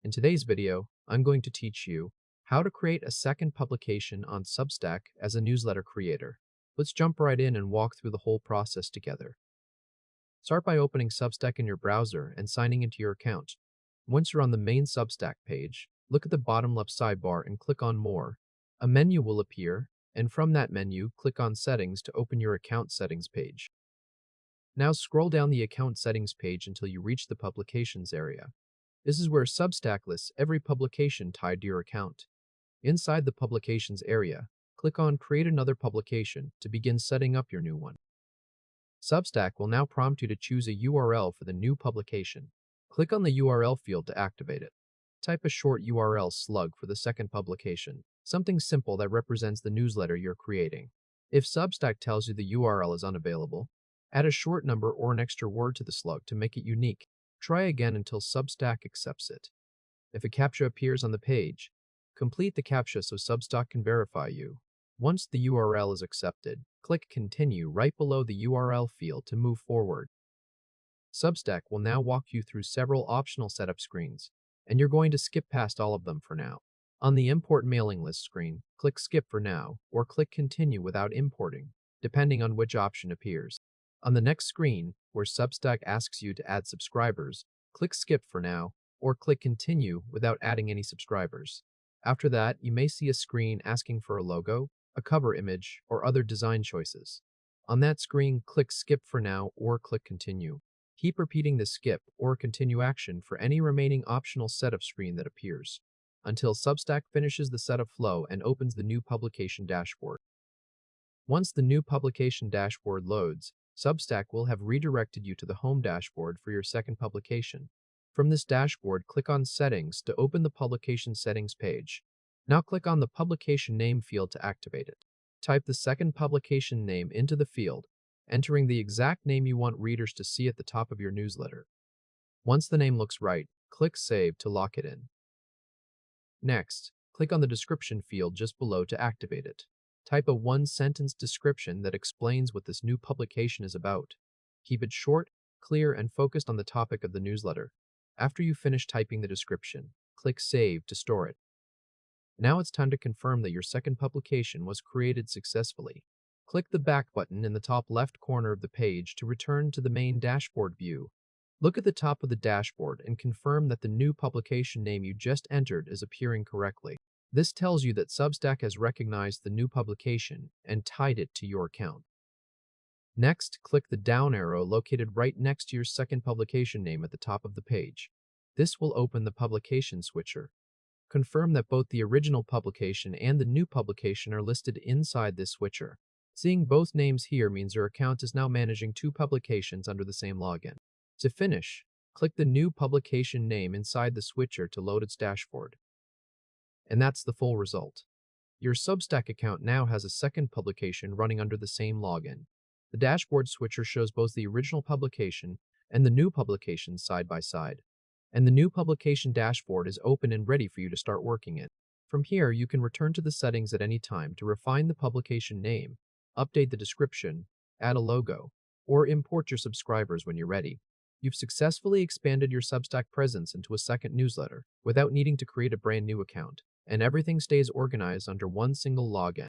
In today's video, I'm going to teach you how to create a second publication on Substack as a newsletter creator. Let's jump right in and walk through the whole process together. Start by opening Substack in your browser and signing into your account. Once you're on the main Substack page, look at the bottom left sidebar and click on More. A menu will appear, and from that menu, click on Settings to open your account settings page. Now scroll down the account settings page until you reach the Publications area. This is where Substack lists every publication tied to your account. Inside the Publications area, click on Create Another Publication to begin setting up your new one. Substack will now prompt you to choose a URL for the new publication. Click on the URL field to activate it. Type a short URL slug for the second publication, something simple that represents the newsletter you're creating. If Substack tells you the URL is unavailable, add a short number or an extra word to the slug to make it unique. Try again until Substack accepts it. If a CAPTCHA appears on the page, complete the CAPTCHA so Substack can verify you. Once the URL is accepted, click Continue right below the URL field to move forward. Substack will now walk you through several optional setup screens, and you're going to skip past all of them for now. On the Import Mailing List screen, click Skip for now, or click Continue without importing, depending on which option appears. On the next screen, where Substack asks you to add subscribers, click Skip for now, or click Continue without adding any subscribers. After that, you may see a screen asking for a logo, a cover image, or other design choices. On that screen, click Skip for now or click Continue. Keep repeating the skip or continue action for any remaining optional setup screen that appears, until Substack finishes the setup flow and opens the new publication dashboard. Once the new publication dashboard loads, Substack will have redirected you to the home dashboard for your second publication. From this dashboard, click on Settings to open the Publication Settings page. Now click on the Publication Name field to activate it. Type the second publication name into the field, entering the exact name you want readers to see at the top of your newsletter. Once the name looks right, click Save to lock it in. Next, click on the Description field just below to activate it. Type a one-sentence description that explains what this new publication is about. Keep it short, clear, and focused on the topic of the newsletter. After you finish typing the description, click Save to store it. Now it's time to confirm that your second publication was created successfully. Click the Back button in the top left corner of the page to return to the main dashboard view. Look at the top of the dashboard and confirm that the new publication name you just entered is appearing correctly. This tells you that Substack has recognized the new publication and tied it to your account. Next, click the down arrow located right next to your second publication name at the top of the page. This will open the publication switcher. Confirm that both the original publication and the new publication are listed inside this switcher. Seeing both names here means your account is now managing two publications under the same login. To finish, click the new publication name inside the switcher to load its dashboard. And that's the full result. Your Substack account now has a second publication running under the same login. The dashboard switcher shows both the original publication and the new publication side by side. And the new publication dashboard is open and ready for you to start working in. From here, you can return to the settings at any time to refine the publication name, update the description, add a logo, or import your subscribers when you're ready. You've successfully expanded your Substack presence into a second newsletter without needing to create a brand new account, and everything stays organized under one single login.